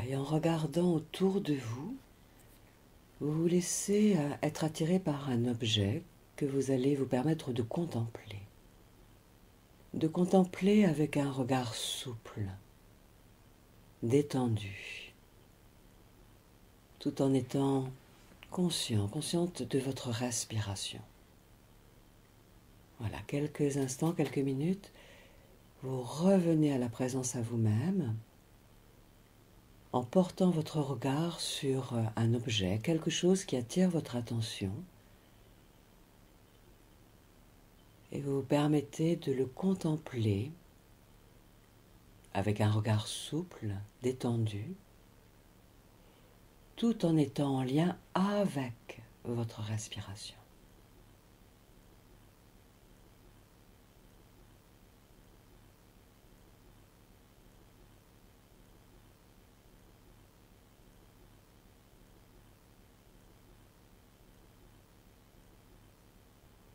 et en regardant autour de vous, vous vous laissez être attiré par un objet que vous allez vous permettre de contempler. De contempler avec un regard souple, détendu, tout en étant consciente de votre respiration. Voilà, quelques instants, quelques minutes, vous revenez à la présence à vous-même en portant votre regard sur un objet, quelque chose qui attire votre attention, et vous vous permettez de le contempler avec un regard souple, détendu, tout en étant en lien avec votre respiration.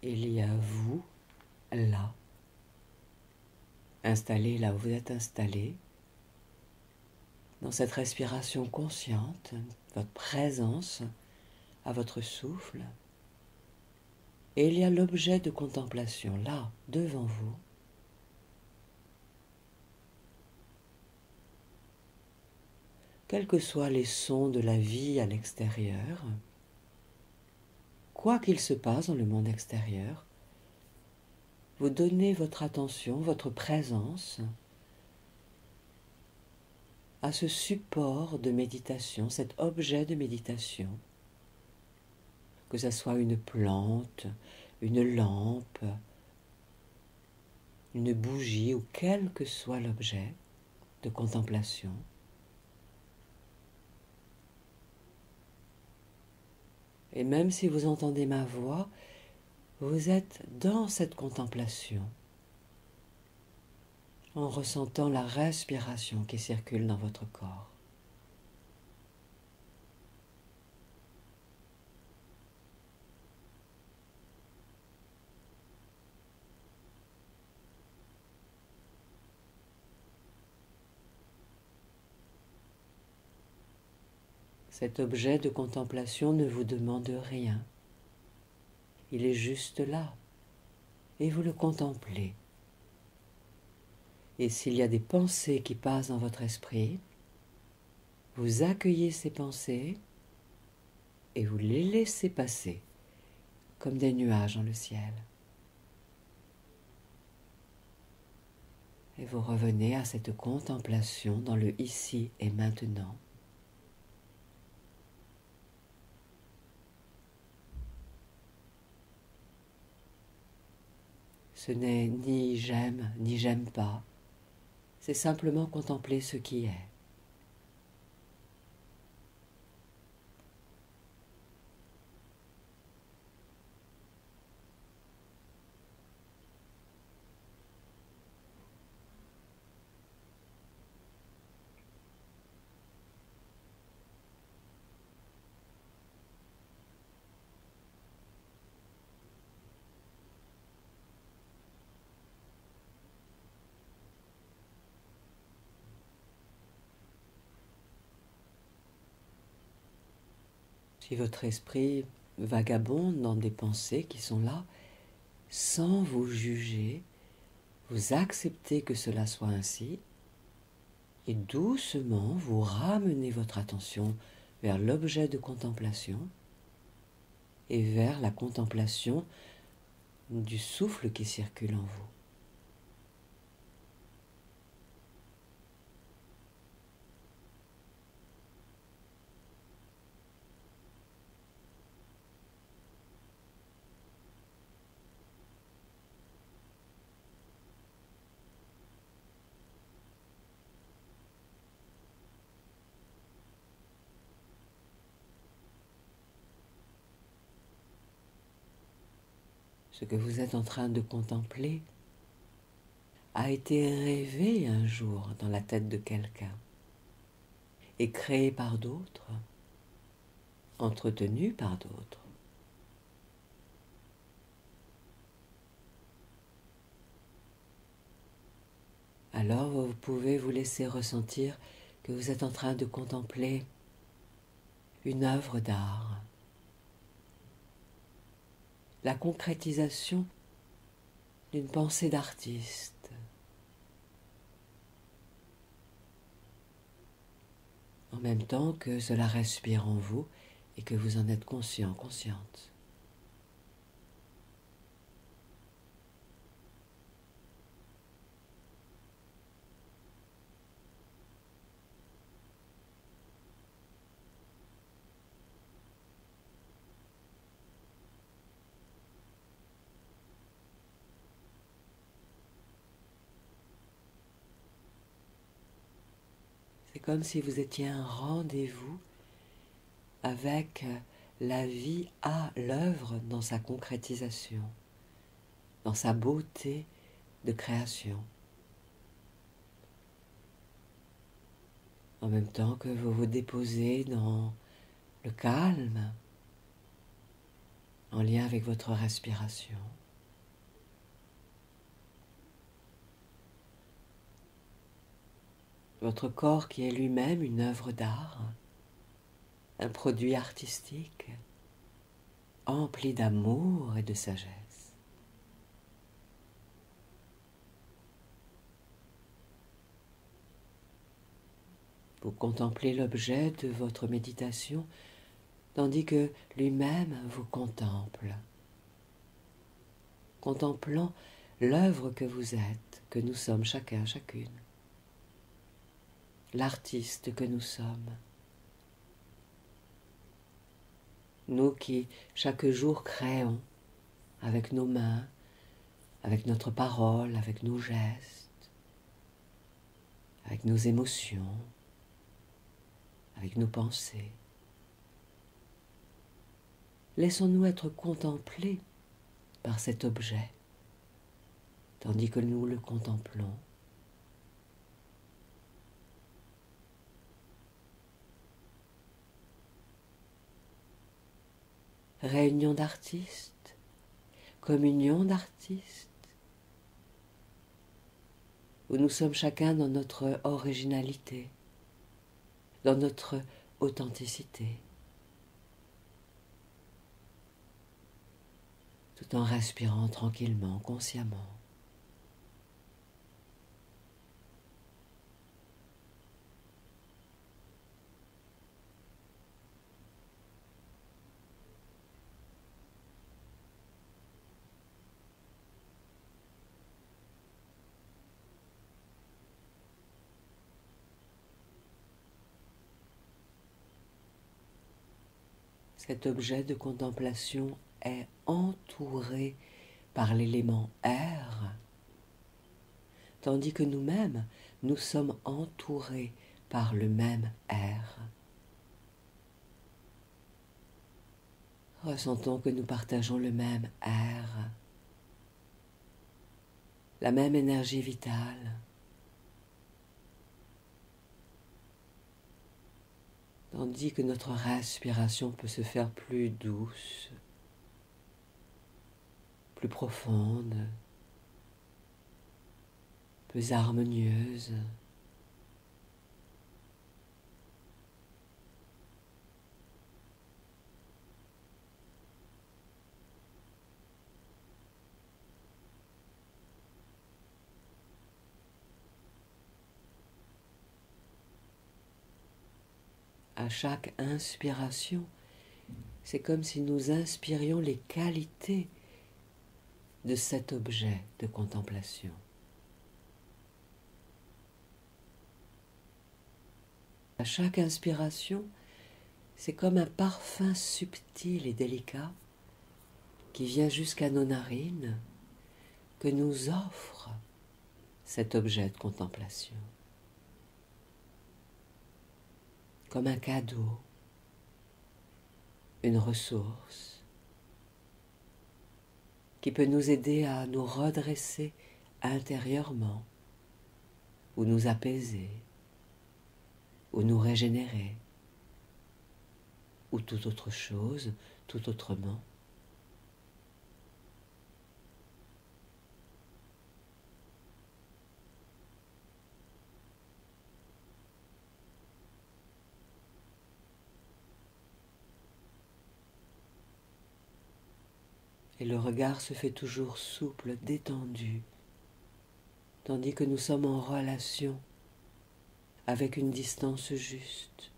Il y a vous, là, installé là où vous êtes installé, dans cette respiration consciente, votre présence à votre souffle, et il y a l'objet de contemplation là, devant vous. Quels que soient les sons de la vie à l'extérieur, quoi qu'il se passe dans le monde extérieur, vous donnez votre attention, votre présence à ce support de méditation, cet objet de méditation, que ce soit une plante, une lampe, une bougie ou quel que soit l'objet de contemplation. Et même si vous entendez ma voix, vous êtes dans cette contemplation, en ressentant la respiration qui circule dans votre corps. Cet objet de contemplation ne vous demande rien. Il est juste là, et vous le contemplez. Et s'il y a des pensées qui passent dans votre esprit, vous accueillez ces pensées et vous les laissez passer comme des nuages dans le ciel. Et vous revenez à cette contemplation dans le ici et maintenant. Ce n'est ni j'aime ni j'aime pas, c'est simplement contempler ce qui est. Si votre esprit vagabonde dans des pensées qui sont là, sans vous juger, vous acceptez que cela soit ainsi, et doucement vous ramenez votre attention vers l'objet de contemplation et vers la contemplation du souffle qui circule en vous. Ce que vous êtes en train de contempler a été rêvé un jour dans la tête de quelqu'un et créé par d'autres, entretenu par d'autres. Alors vous pouvez vous laisser ressentir que vous êtes en train de contempler une œuvre d'art, la concrétisation d'une pensée d'artiste. En même temps que cela respire en vous et que vous en êtes conscient, consciente. C'est comme si vous étiez un rendez-vous avec la vie à l'œuvre dans sa concrétisation, dans sa beauté de création. En même temps que vous vous déposez dans le calme, en lien avec votre respiration. Votre corps qui est lui-même une œuvre d'art, un produit artistique, empli d'amour et de sagesse. Vous contemplez l'objet de votre méditation tandis que lui-même vous contemple, contemplant l'œuvre que vous êtes, que nous sommes chacun, chacune, l'artiste que nous sommes. Nous qui, chaque jour, créons avec nos mains, avec notre parole, avec nos gestes, avec nos émotions, avec nos pensées. Laissons-nous être contemplés par cet objet, tandis que nous le contemplons. Réunion d'artistes, communion d'artistes, où nous sommes chacun dans notre originalité, dans notre authenticité, tout en respirant tranquillement, consciemment. Cet objet de contemplation est entouré par l'élément air, tandis que nous-mêmes, nous sommes entourés par le même air. Ressentons que nous partageons le même air, la même énergie vitale. Tandis que notre respiration peut se faire plus douce, plus profonde, plus harmonieuse. À chaque inspiration, c'est comme si nous inspirions les qualités de cet objet de contemplation. À chaque inspiration, c'est comme un parfum subtil et délicat qui vient jusqu'à nos narines, que nous offre cet objet de contemplation. Comme un cadeau, une ressource qui peut nous aider à nous redresser intérieurement, ou nous apaiser, ou nous régénérer, ou toute autre chose, tout autrement. et le regard se fait toujours souple, détendu, tandis que nous sommes en relation avec une distance juste,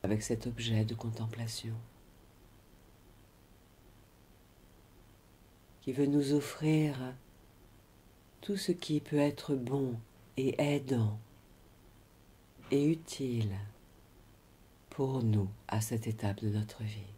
avec cet objet de contemplation qui veut nous offrir tout ce qui peut être bon et aidant et utile pour nous à cette étape de notre vie.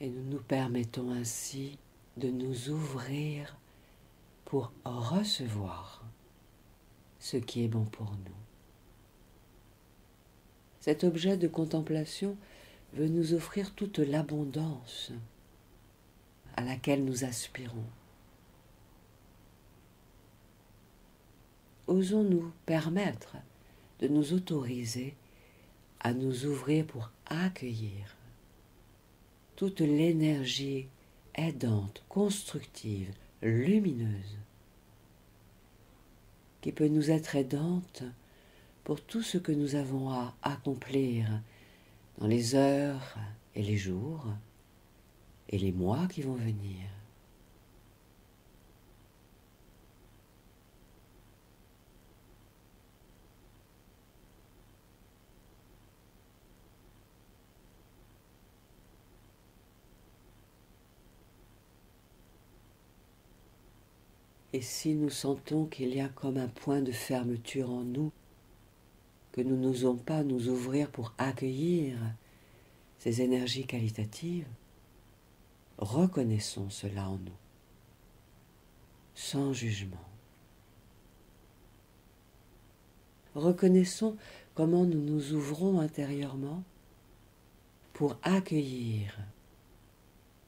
Et nous nous permettons ainsi de nous ouvrir pour recevoir ce qui est bon pour nous. Cet objet de contemplation veut nous offrir toute l'abondance à laquelle nous aspirons. Osons nous permettre de nous autoriser à nous ouvrir pour accueillir toute l'énergie aidante, constructive, lumineuse, qui peut nous être aidante pour tout ce que nous avons à accomplir dans les heures et les jours et les mois qui vont venir. Et si nous sentons qu'il y a comme un point de fermeture en nous, que nous n'osons pas nous ouvrir pour accueillir ces énergies qualitatives, reconnaissons cela en nous, sans jugement. Reconnaissons comment nous nous ouvrons intérieurement pour accueillir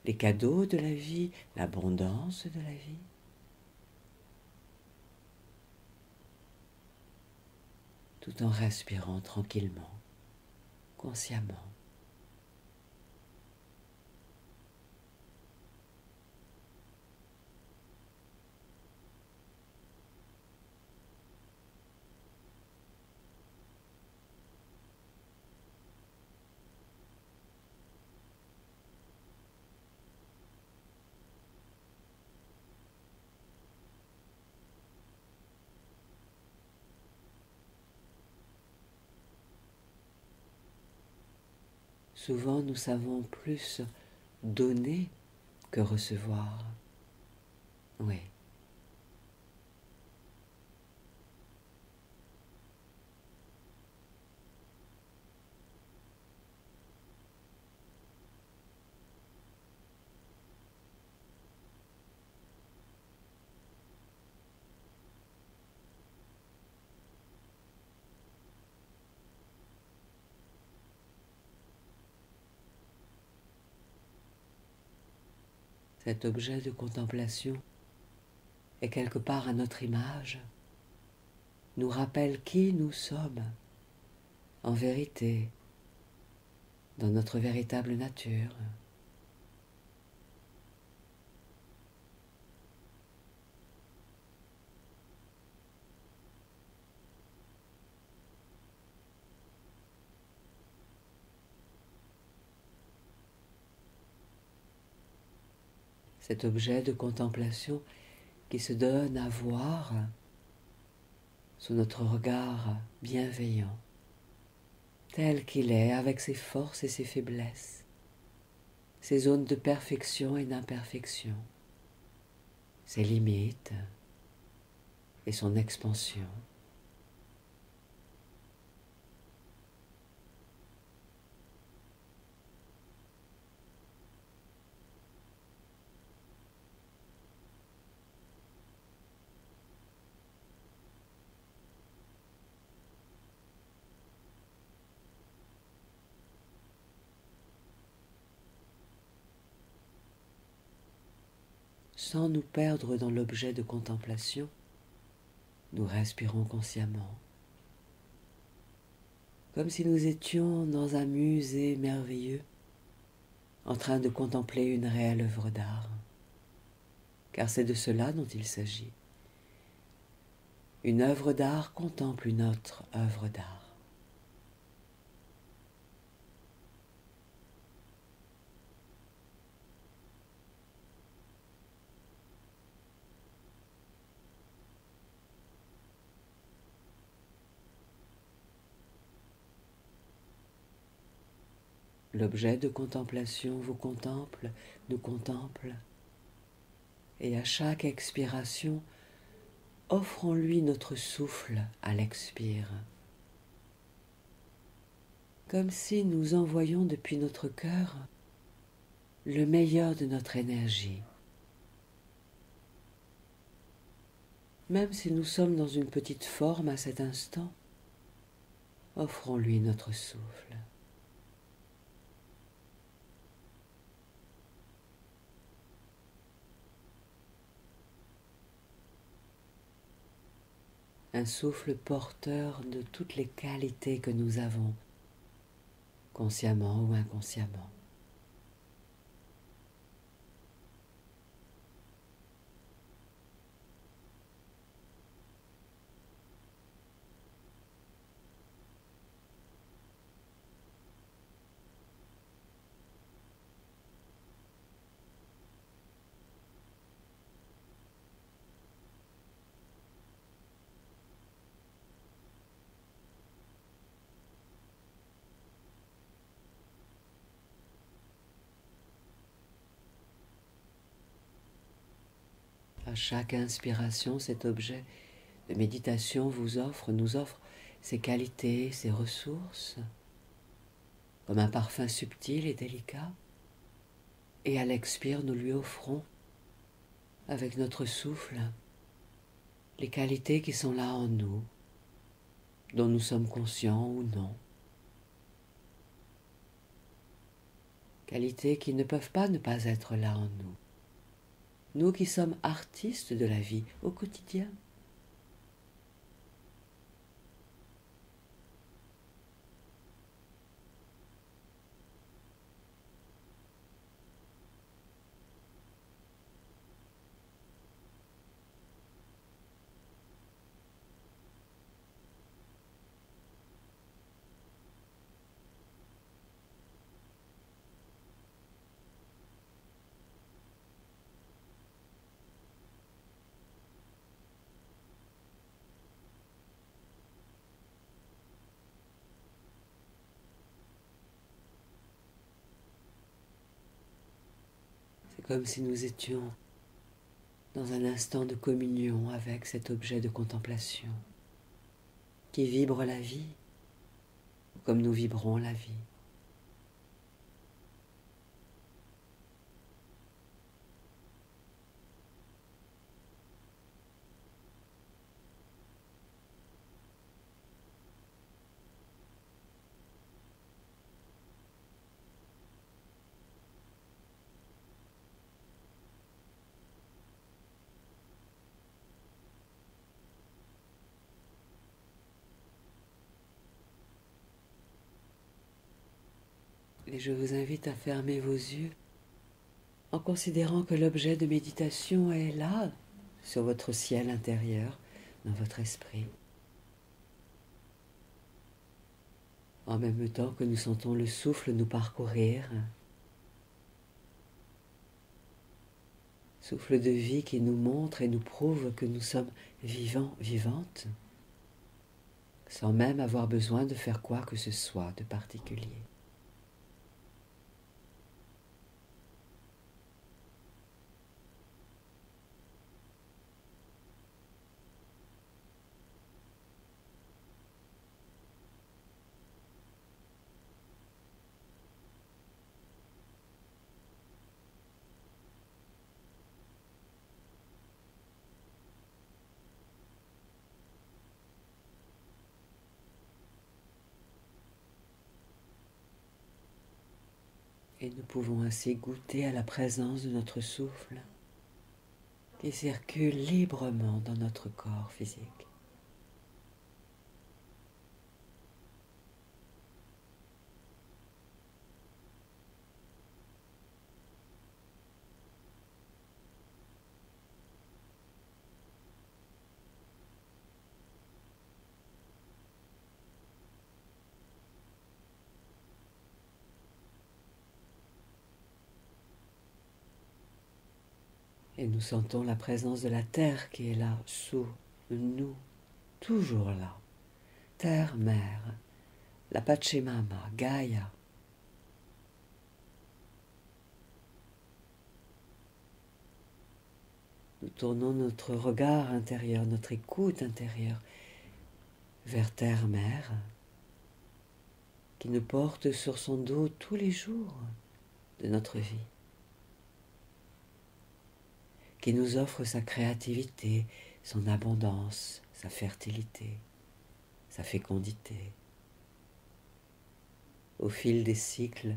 les cadeaux de la vie, l'abondance de la vie. Tout en respirant tranquillement, consciemment. Souvent, nous savons plus donner que recevoir. Oui. Cet objet de contemplation est quelque part à notre image, nous rappelle qui nous sommes, en vérité, dans notre véritable nature. Cet objet de contemplation qui se donne à voir sous notre regard bienveillant, tel qu'il est, avec ses forces et ses faiblesses, ses zones de perfection et d'imperfection, ses limites et son expansion. Sans nous perdre dans l'objet de contemplation, nous respirons consciemment. comme si nous étions dans un musée merveilleux, en train de contempler une réelle œuvre d'art, car c'est de cela dont il s'agit. Une œuvre d'art contemple une autre œuvre d'art. L'objet de contemplation vous contemple, nous contemple, et à chaque expiration, offrons-lui notre souffle à l'expire, comme si nous envoyions depuis notre cœur le meilleur de notre énergie. Même si nous sommes dans une petite forme à cet instant, offrons-lui notre souffle. Un souffle porteur de toutes les qualités que nous avons, consciemment ou inconsciemment. À chaque inspiration, cet objet de méditation nous offre ses qualités, ses ressources, comme un parfum subtil et délicat. Et à l'expire, nous lui offrons, avec notre souffle, les qualités qui sont là en nous, dont nous sommes conscients ou non. Qualités qui ne peuvent pas ne pas être là en nous. Nous qui sommes artistes de la vie au quotidien. C'est comme si nous étions dans un instant de communion avec cet objet de contemplation qui vibre la vie, comme nous vibrons la vie. Et je vous invite à fermer vos yeux en considérant que l'objet de méditation est là, sur votre ciel intérieur, dans votre esprit. En même temps que nous sentons le souffle nous parcourir, souffle de vie qui nous montre et nous prouve que nous sommes vivants, vivantes, sans même avoir besoin de faire quoi que ce soit de particulier. Et nous pouvons ainsi goûter à la présence de notre souffle qui circule librement dans notre corps physique. Et nous sentons la présence de la terre qui est là, sous nous, toujours là. Terre, mère, la Pachamama, Gaïa. Nous tournons notre regard intérieur, notre écoute intérieure vers Terre-Mère, qui nous porte sur son dos tous les jours de notre vie, qui nous offre sa créativité, son abondance, sa fertilité, sa fécondité, au fil des cycles,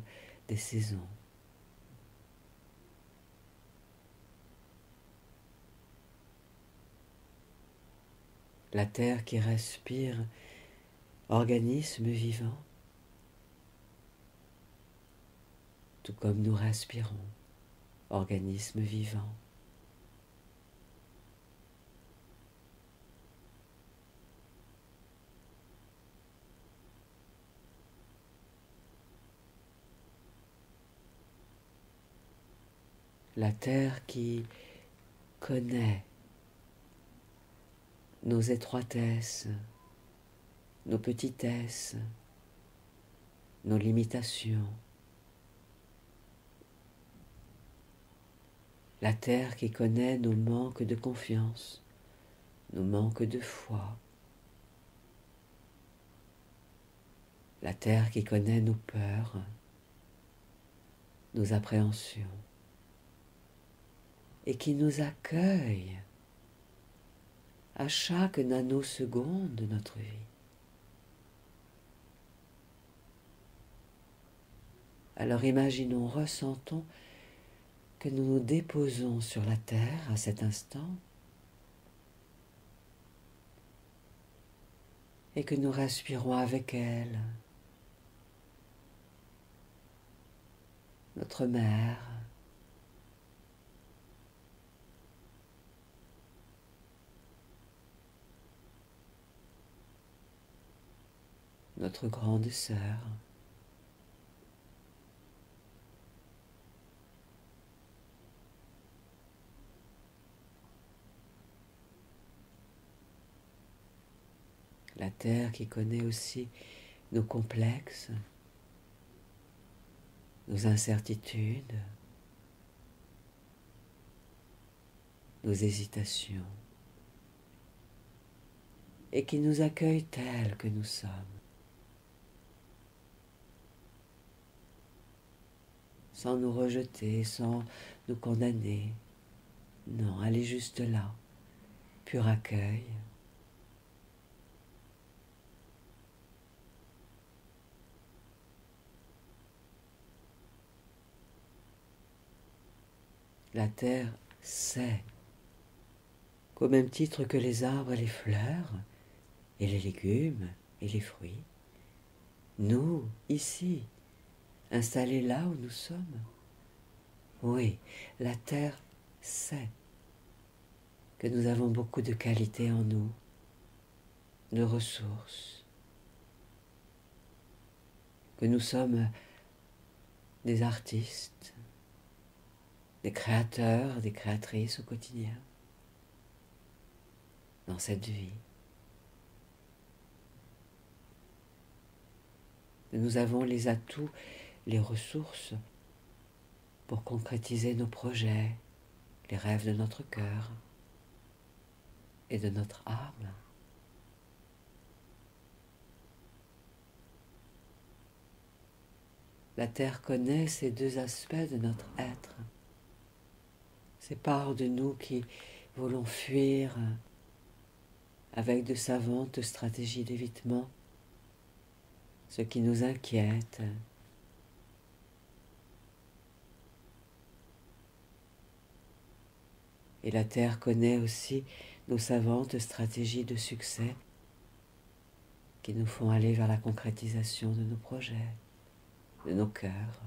des saisons. La terre qui respire, organisme vivant, tout comme nous respirons, organisme vivant. La terre qui connaît nos étroitesses, nos petitesses, nos limitations. La terre qui connaît nos manques de confiance, nos manques de foi. La terre qui connaît nos peurs, nos appréhensions, et qui nous accueille à chaque nanoseconde de notre vie. Alors imaginons, ressentons que nous nous déposons sur la terre à cet instant et que nous respirons avec elle, notre mère, notre grande sœur, la terre qui connaît aussi nos complexes, nos incertitudes, nos hésitations, et qui nous accueille tels que nous sommes. Sans nous rejeter, sans nous condamner. Non, elle est juste là, pur accueil. La terre sait qu'au même titre que les arbres et les fleurs, et les légumes et les fruits, nous, ici, installés là où nous sommes, oui, la terre sait que nous avons beaucoup de qualités en nous, de ressources, que nous sommes des artistes, des créateurs, des créatrices au quotidien, dans cette vie. Nous avons les atouts, les ressources pour concrétiser nos projets, les rêves de notre cœur et de notre âme. La terre connaît ces deux aspects de notre être, ces parts de nous qui voulons fuir avec de savantes stratégies d'évitement, ce qui nous inquiète, et la terre connaît aussi nos savantes stratégies de succès qui nous font aller vers la concrétisation de nos projets, de nos cœurs.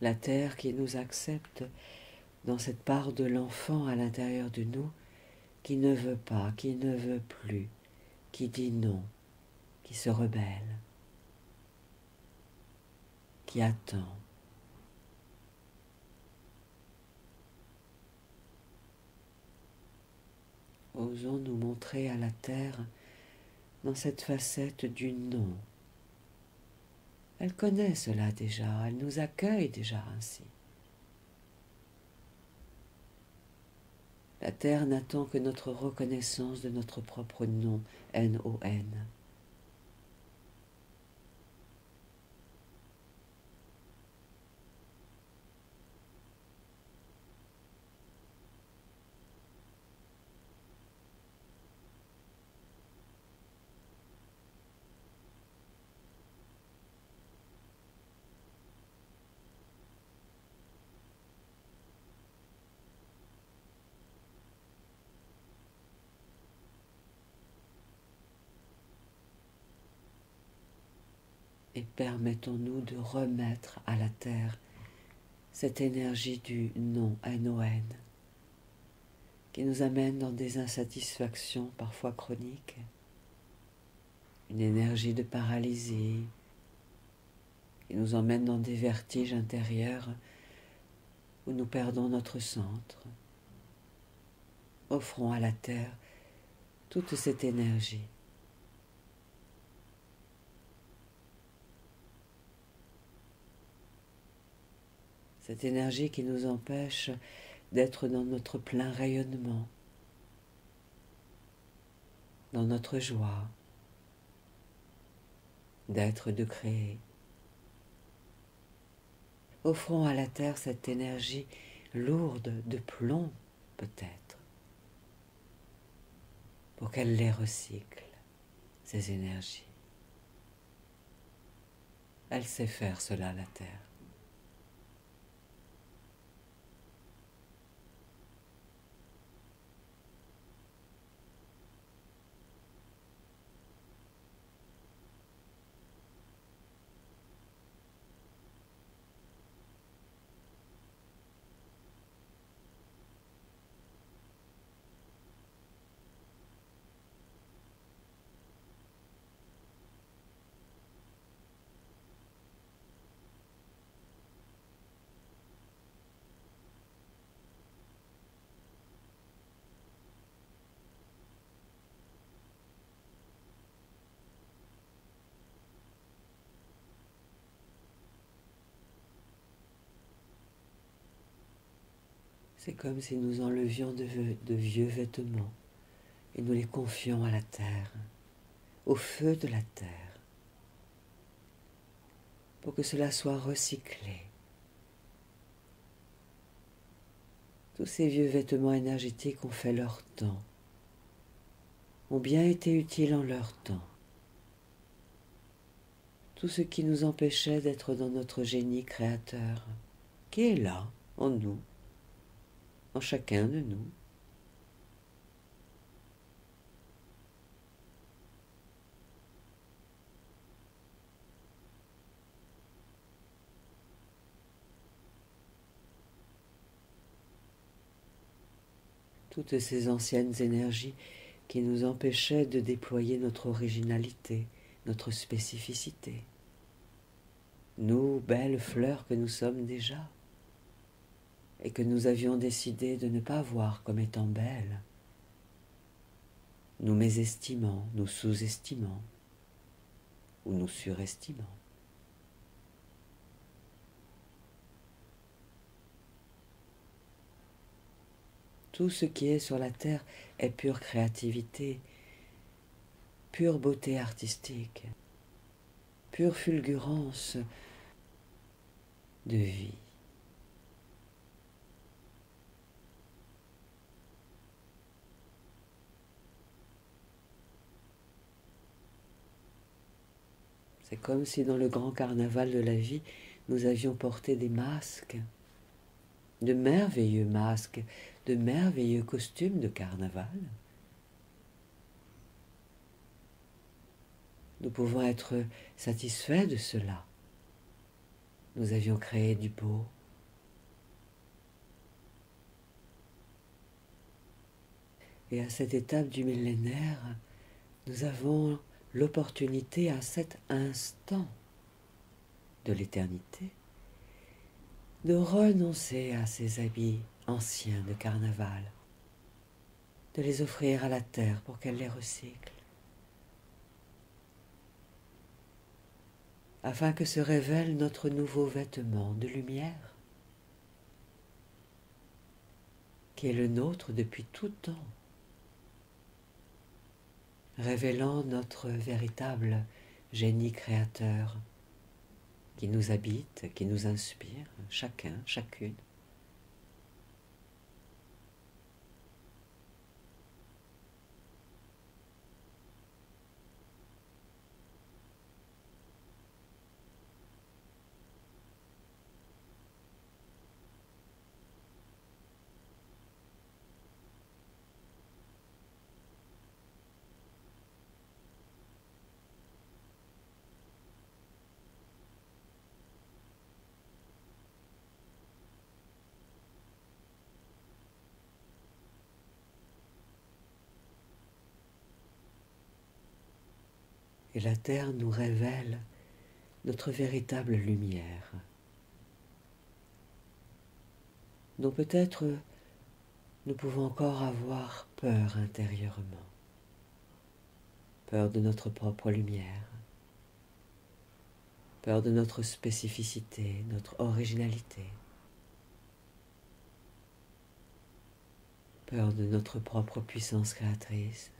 La terre qui nous accepte dans cette part de l'enfant à l'intérieur de nous qui ne veut pas, qui ne veut plus, qui dit non, qui se rebelle, qui attend. Osons nous montrer à la terre dans cette facette du non. Elle connaît cela déjà, elle nous accueille déjà ainsi. La terre n'attend que notre reconnaissance de notre propre nom, N-O-N. Et permettons-nous de remettre à la terre cette énergie du non, N-O-N, qui nous amène dans des insatisfactions parfois chroniques, une énergie de paralysie, qui nous emmène dans des vertiges intérieurs où nous perdons notre centre. Offrons à la terre toute cette énergie. Cette énergie qui nous empêche d'être dans notre plein rayonnement, dans notre joie, d'être, de créer. Offrons à la terre cette énergie lourde de plomb, peut-être, pour qu'elle les recycle, ces énergies. Elle sait faire cela, la terre. C'est comme si nous enlevions de vieux vêtements et nous les confions à la terre, au feu de la terre, pour que cela soit recyclé. Tous ces vieux vêtements énergétiques ont fait leur temps, ont bien été utiles en leur temps. Tout ce qui nous empêchait d'être dans notre génie créateur, qui est là, en nous, en chacun de nous. Toutes ces anciennes énergies qui nous empêchaient de déployer notre originalité, notre spécificité. Nous, belles fleurs que nous sommes déjà, et que nous avions décidé de ne pas voir comme étant belles, nous mésestimant, nous sous-estimant, ou nous surestimant. Tout ce qui est sur la terre est pure créativité, pure beauté artistique, pure fulgurance de vie. C'est comme si dans le grand carnaval de la vie, nous avions porté des masques, de merveilleux masques, de merveilleux costumes de carnaval. Nous pouvons être satisfaits de cela. Nous avions créé du beau. Et à cette étape du millénaire, nous avons l'opportunité à cet instant de l'éternité, de renoncer à ces habits anciens de carnaval, de les offrir à la terre pour qu'elle les recycle, afin que se révèle notre nouveau vêtement de lumière, qui est le nôtre depuis tout temps, révélant notre véritable génie créateur qui nous habite, qui nous inspire, chacun, chacune. Et la terre nous révèle notre véritable lumière, dont peut-être nous pouvons encore avoir peur intérieurement, peur de notre propre lumière, peur de notre spécificité, notre originalité, peur de notre propre puissance créatrice.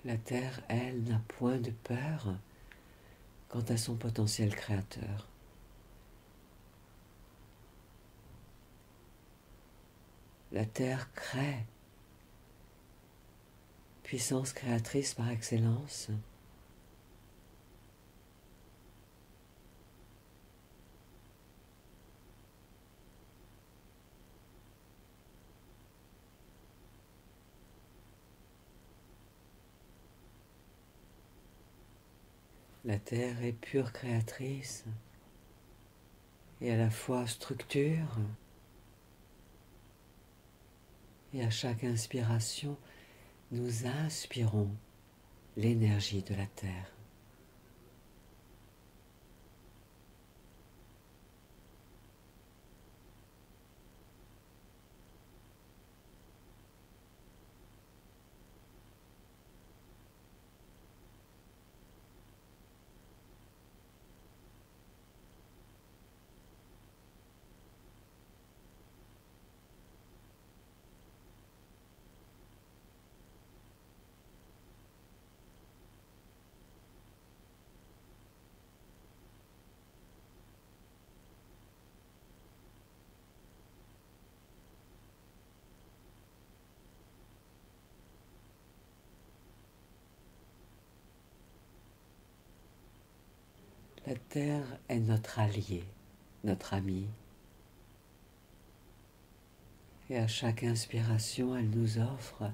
La terre, elle, n'a point de peur quant à son potentiel créateur. La terre crée, puissance créatrice par excellence. La terre est pure créatrice et à la fois structure, et à chaque inspiration, nous inspirons l'énergie de la terre. La terre est notre allié, notre ami. Et à chaque inspiration, elle nous offre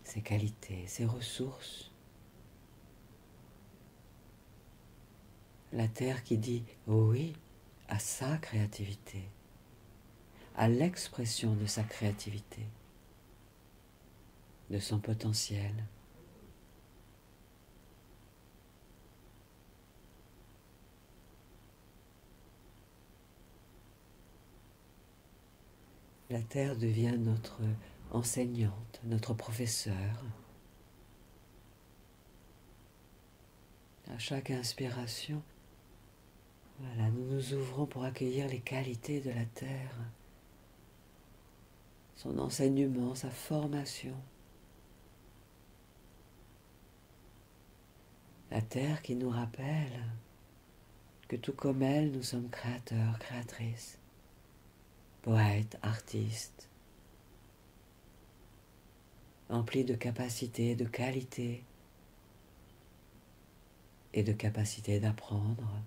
ses qualités, ses ressources. La terre qui dit oui à sa créativité, à l'expression de sa créativité, de son potentiel. La terre devient notre enseignante, notre professeur. À chaque inspiration, voilà, nous nous ouvrons pour accueillir les qualités de la terre, son enseignement, sa formation. La terre qui nous rappelle que tout comme elle, nous sommes créateurs, créatrices, poètes, artistes, emplis de capacités, de qualités et de capacités d'apprendre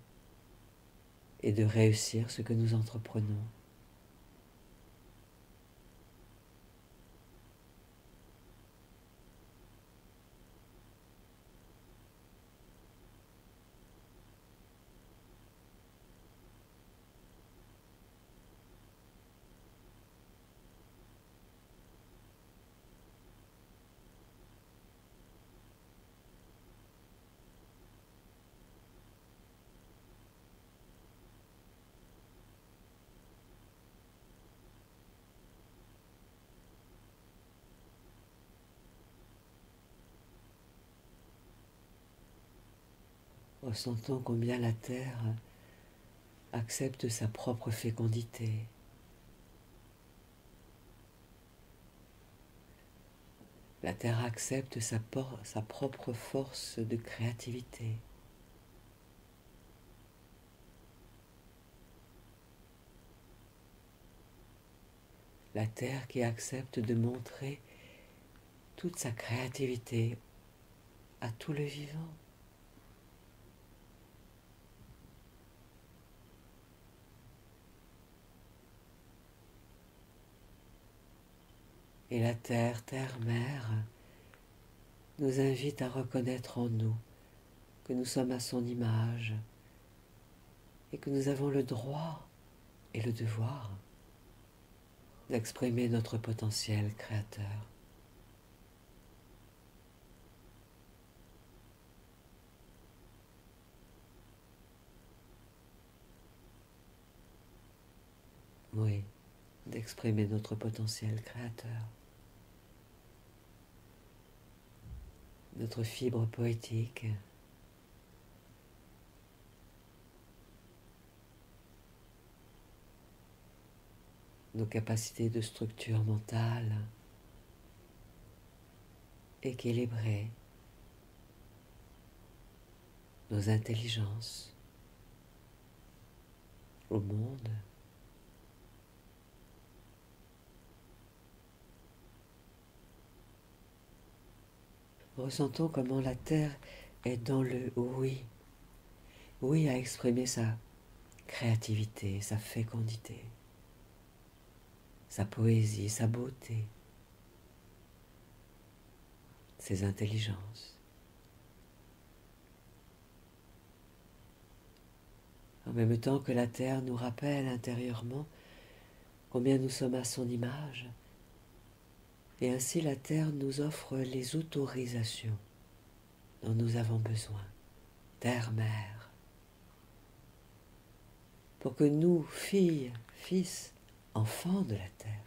et de réussir ce que nous entreprenons. Ressentons combien la terre accepte sa propre fécondité. La terre accepte sa propre force de créativité. La terre qui accepte de montrer toute sa créativité à tout le vivant. Et la terre, terre-mère, nous invite à reconnaître en nous que nous sommes à son image et que nous avons le droit et le devoir d'exprimer notre potentiel créateur. Oui, d'exprimer notre potentiel créateur. Notre fibre poétique, nos capacités de structure mentale équilibrées, nos intelligences au monde. Ressentons comment la terre est dans le oui. Oui à exprimer sa créativité, sa fécondité, sa poésie, sa beauté, ses intelligences. En même temps que la terre nous rappelle intérieurement combien nous sommes à son image, et ainsi la terre nous offre les autorisations dont nous avons besoin, terre-mère, pour que nous, filles, fils, enfants de la terre,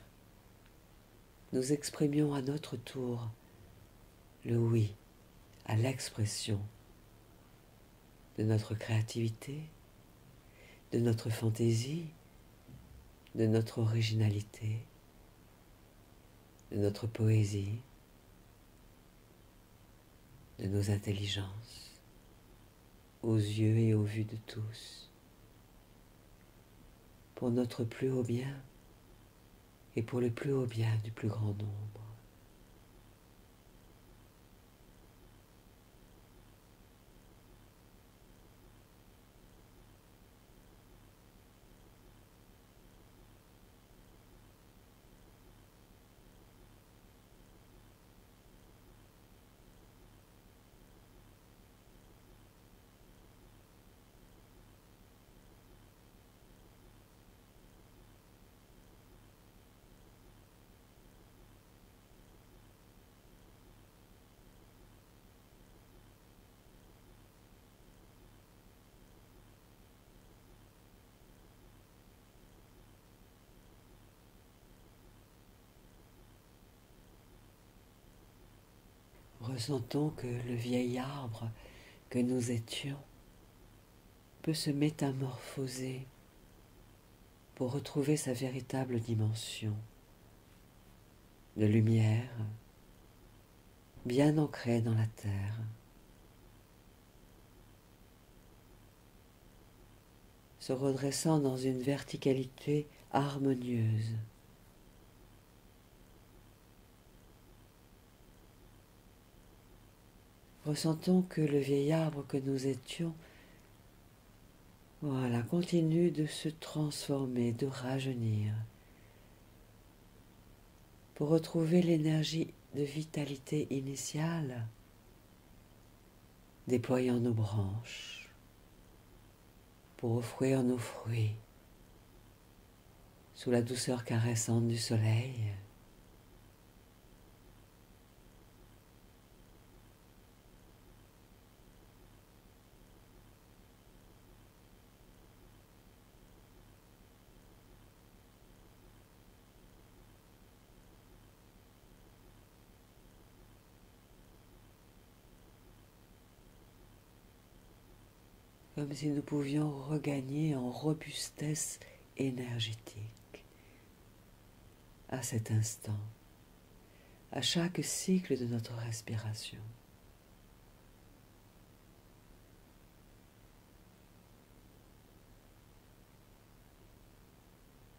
nous exprimions à notre tour le oui à l'expression de notre créativité, de notre fantaisie, de notre originalité, de notre poésie, de nos intelligences, aux yeux et aux vues de tous, pour notre plus haut bien et pour le plus haut bien du plus grand nombre. Ressentons que le vieil arbre que nous étions peut se métamorphoser pour retrouver sa véritable dimension de lumière bien ancrée dans la terre. se redressant dans une verticalité harmonieuse. Ressentons que le vieil arbre que nous étions, voilà, continue de se transformer, de rajeunir, pour retrouver l'énergie de vitalité initiale, déployant nos branches, pour offrir nos fruits, sous la douceur caressante du soleil. Comme si nous pouvions regagner en robustesse énergétique à cet instant, à chaque cycle de notre respiration.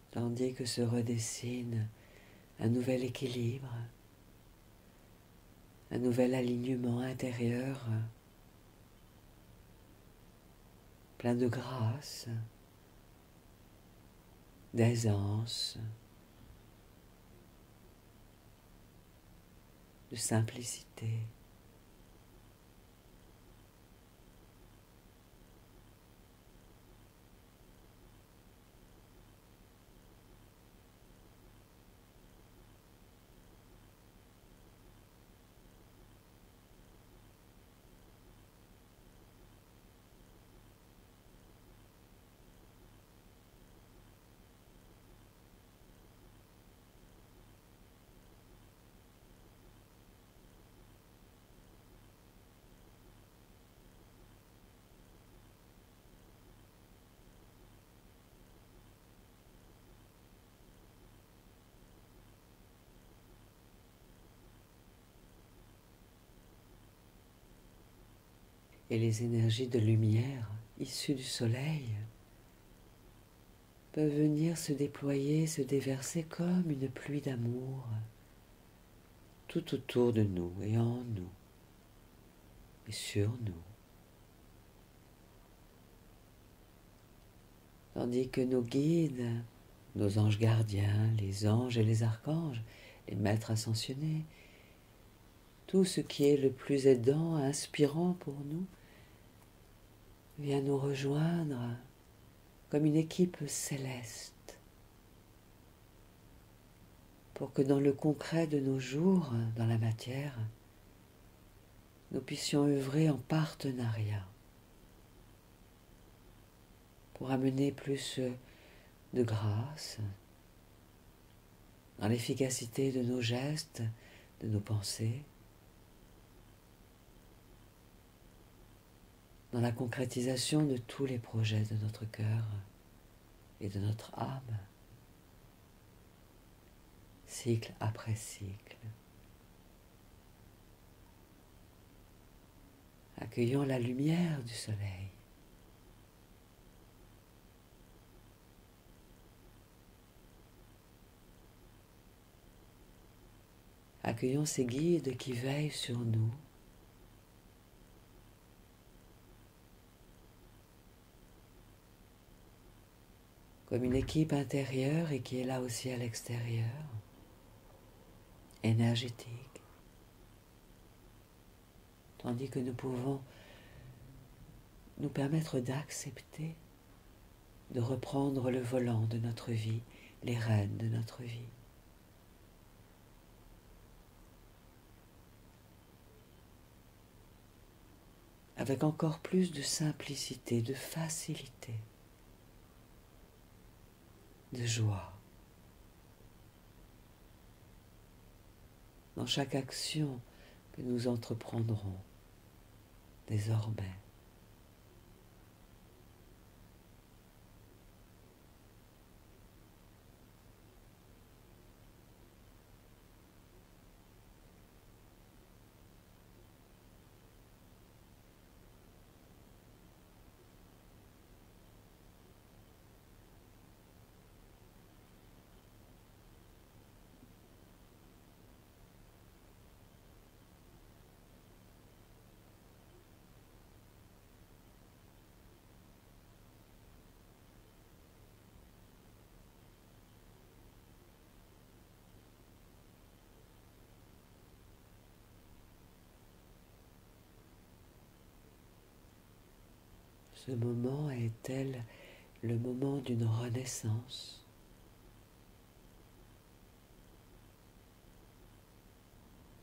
Tandis que se redessine un nouvel équilibre, un nouvel alignement intérieur, plein de grâce, d'aisance, de simplicité. Et les énergies de lumière issues du soleil peuvent venir se déployer, se déverser comme une pluie d'amour tout autour de nous et en nous et sur nous. Tandis que nos guides, nos anges gardiens, les anges et les archanges, les maîtres ascensionnés, tout ce qui est le plus aidant, inspirant pour nous, vient nous rejoindre comme une équipe céleste pour que dans le concret de nos jours, dans la matière, nous puissions œuvrer en partenariat pour amener plus de grâce dans l'efficacité de nos gestes, de nos pensées, dans la concrétisation de tous les projets de notre cœur et de notre âme, cycle après cycle. Accueillons la lumière du soleil. Accueillons ces guides qui veillent sur nous. Comme une équipe intérieure et qui est là aussi à l'extérieur, énergétique, tandis que nous pouvons nous permettre d'accepter, de reprendre le volant de notre vie, les rênes de notre vie. Avec encore plus de simplicité, de facilité, de joie. Dans chaque action que nous entreprendrons désormais. Ce moment est tel le moment d'une renaissance.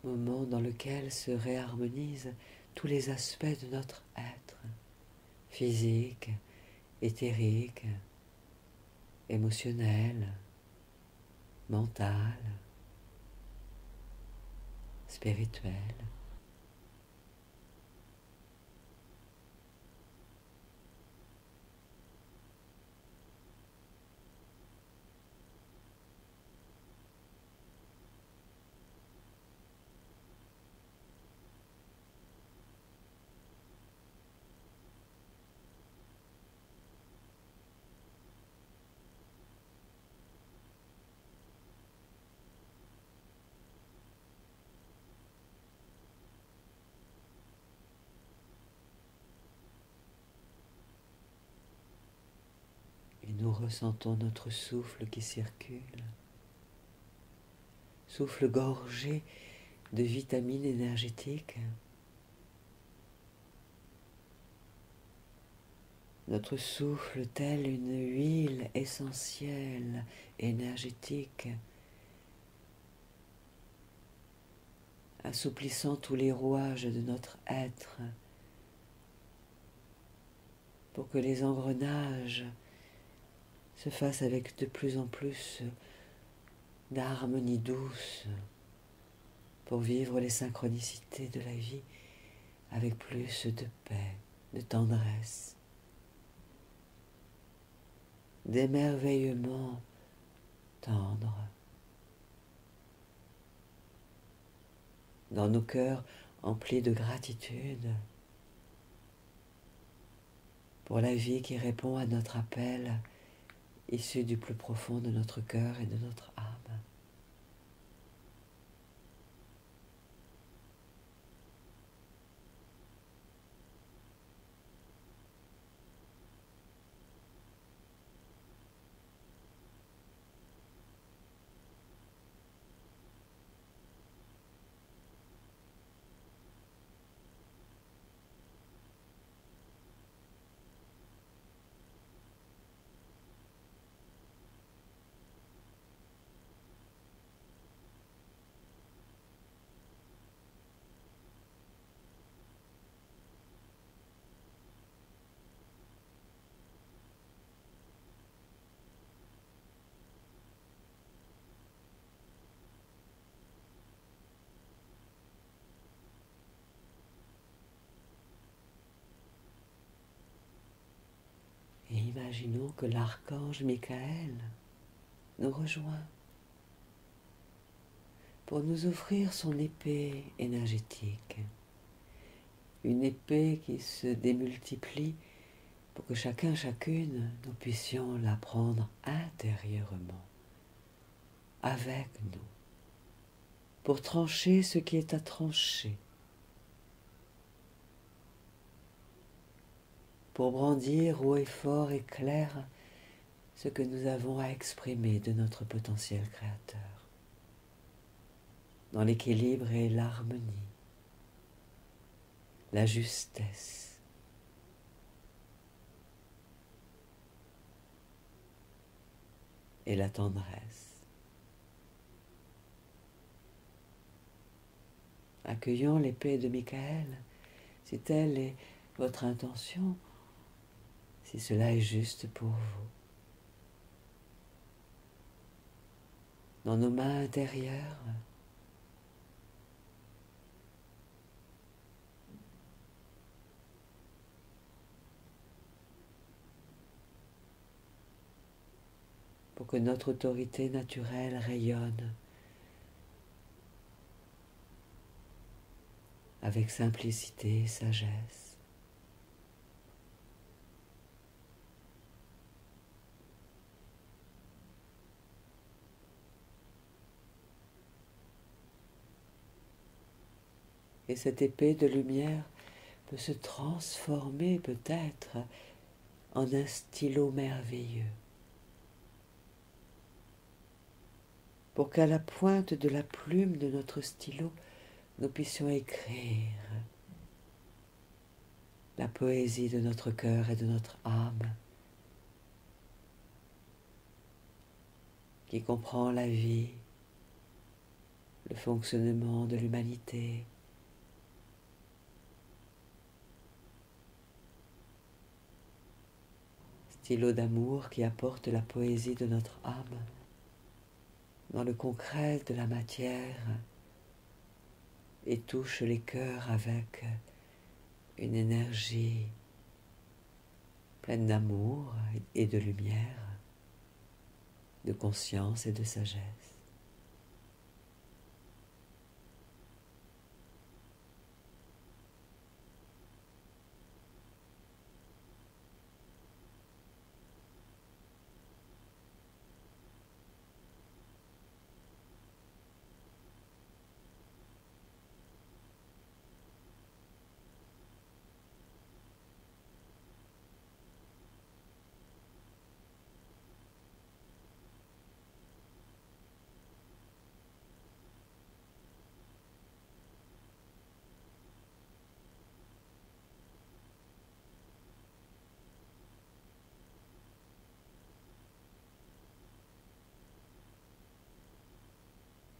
Moment dans lequel se réharmonisent tous les aspects de notre être, physique, éthérique, émotionnel, mental, spirituel. Et nous ressentons notre souffle qui circule, souffle gorgé de vitamines énergétiques. Notre souffle tel une huile essentielle, énergétique, assouplissant tous les rouages de notre être pour que les engrenages se fassent avec de plus en plus d'harmonie douce, pour vivre les synchronicités de la vie avec plus de paix, de tendresse, d'émerveillement tendre. Dans nos cœurs emplis de gratitude pour la vie qui répond à notre appel issu du plus profond de notre cœur et de notre âme. Et imaginons que l'archange Michael nous rejoint pour nous offrir son épée énergétique. Une épée qui se démultiplie pour que chacun, chacune, nous puissions la prendre intérieurement, avec nous, pour trancher ce qui est à trancher, pour brandir haut et fort et clair ce que nous avons à exprimer de notre potentiel créateur, dans l'équilibre et l'harmonie, la justesse, et la tendresse. Accueillons l'épée de Michael, si telle est votre intention, si cela est juste pour vous. Dans nos mains intérieures, pour que notre autorité naturelle rayonne avec simplicité et sagesse. Et cette épée de lumière peut se transformer peut-être en un stylo merveilleux, pour qu'à la pointe de la plume de notre stylo, nous puissions écrire la poésie de notre cœur et de notre âme, qui comprend la vie, le fonctionnement de l'humanité, stylo d'amour qui apporte la poésie de notre âme dans le concret de la matière et touche les cœurs avec une énergie pleine d'amour et de lumière, de conscience et de sagesse.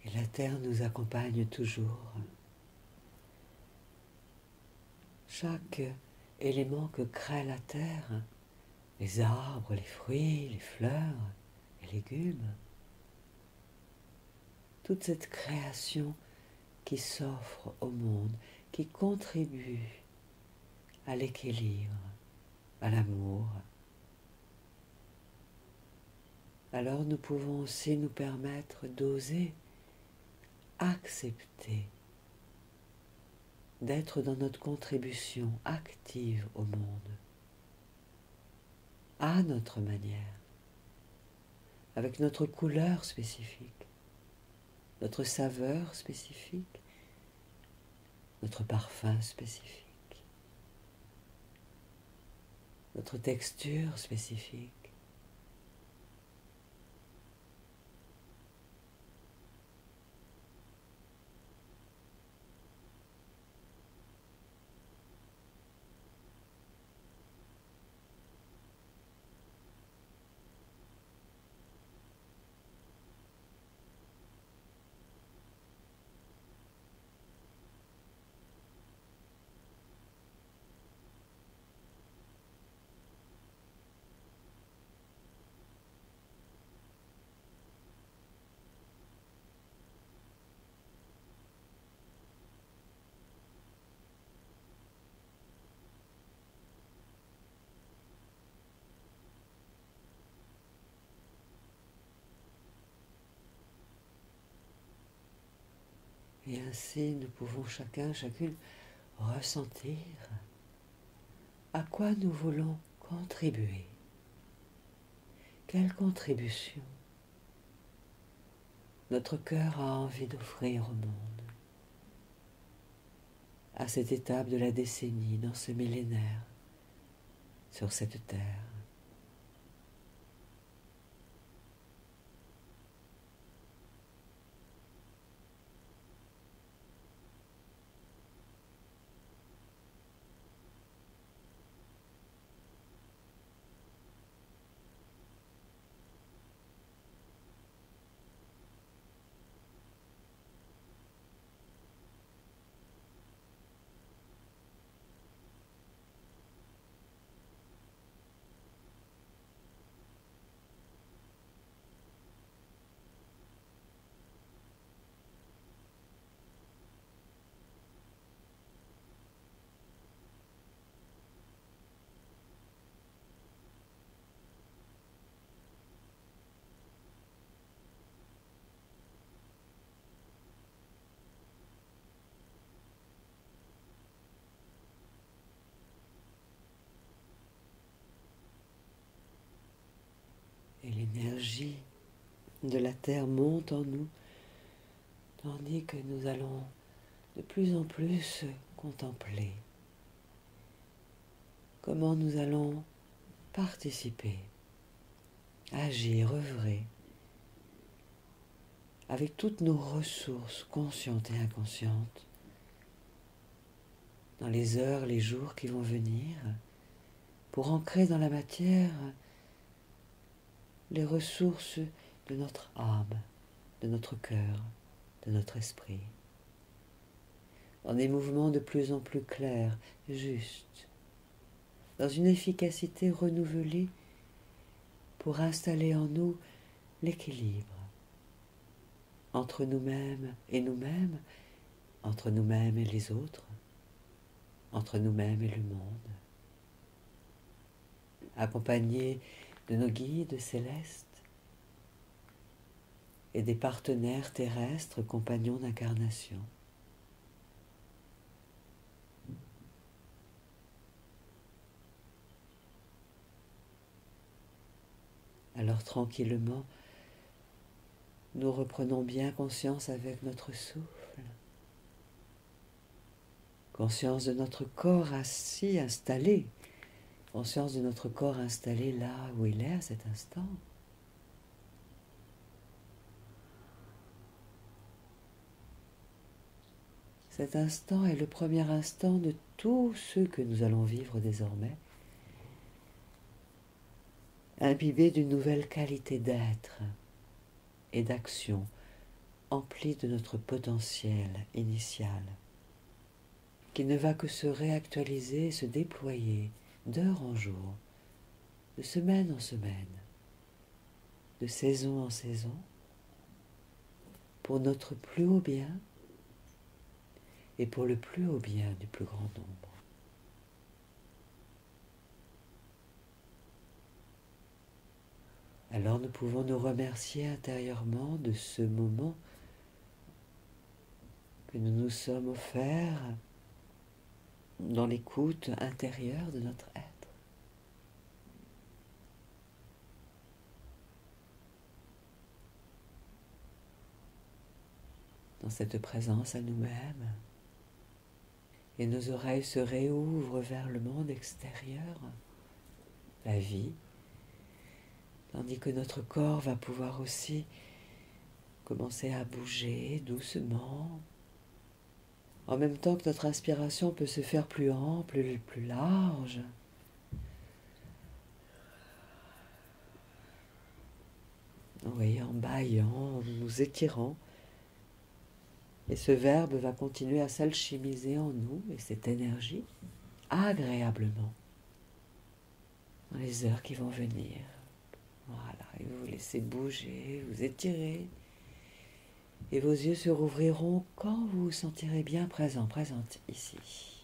Et la terre nous accompagne toujours. Chaque élément que crée la terre, les arbres, les fruits, les fleurs, les légumes, toute cette création qui s'offre au monde, qui contribue à l'équilibre, à l'amour. Alors nous pouvons aussi nous permettre d'oser accepter d'être dans notre contribution active au monde, à notre manière, avec notre couleur spécifique, notre saveur spécifique, notre parfum spécifique, notre texture spécifique. Et ainsi, nous pouvons chacune, ressentir à quoi nous voulons contribuer. Quelle contribution notre cœur a envie d'offrir au monde, à cette étape de la décennie, dans ce millénaire, sur cette terre. Et l'énergie de la terre monte en nous, tandis que nous allons de plus en plus contempler comment nous allons participer, agir, œuvrer avec toutes nos ressources conscientes et inconscientes dans les heures, les jours qui vont venir, pour ancrer dans la matière les ressources de notre âme, de notre cœur, de notre esprit, dans des mouvements de plus en plus clairs, justes, dans une efficacité renouvelée pour installer en nous l'équilibre entre nous-mêmes, entre nous-mêmes et les autres, entre nous-mêmes et le monde, accompagnés de nos guides célestes et des partenaires terrestres, compagnons d'incarnation. Alors tranquillement, nous reprenons bien conscience avec notre souffle, conscience de notre corps assis, installé, conscience de notre corps installé là où il est à cet instant. Cet instant est le premier instant de tous ceux que nous allons vivre désormais, imbibés d'une nouvelle qualité d'être et d'action, emplis de notre potentiel initial, qui ne va que se réactualiser et se déployer d'heure en jour, de semaine en semaine, de saison en saison, pour notre plus haut bien et pour le plus haut bien du plus grand nombre. Alors nous pouvons nous remercier intérieurement de ce moment que nous nous sommes offerts dans l'écoute intérieure de notre être. Dans cette présence à nous-mêmes, et nos oreilles se réouvrent vers le monde extérieur, la vie, tandis que notre corps va pouvoir aussi commencer à bouger doucement, en même temps que notre inspiration peut se faire plus ample, plus large. Oui, en bâillant, en nous étirant. Et ce verbe va continuer à s'alchimiser en nous, et cette énergie, agréablement, dans les heures qui vont venir. Voilà, et vous vous laissez bouger, vous étirer, et vos yeux se rouvriront quand vous vous sentirez bien présent, présente ici.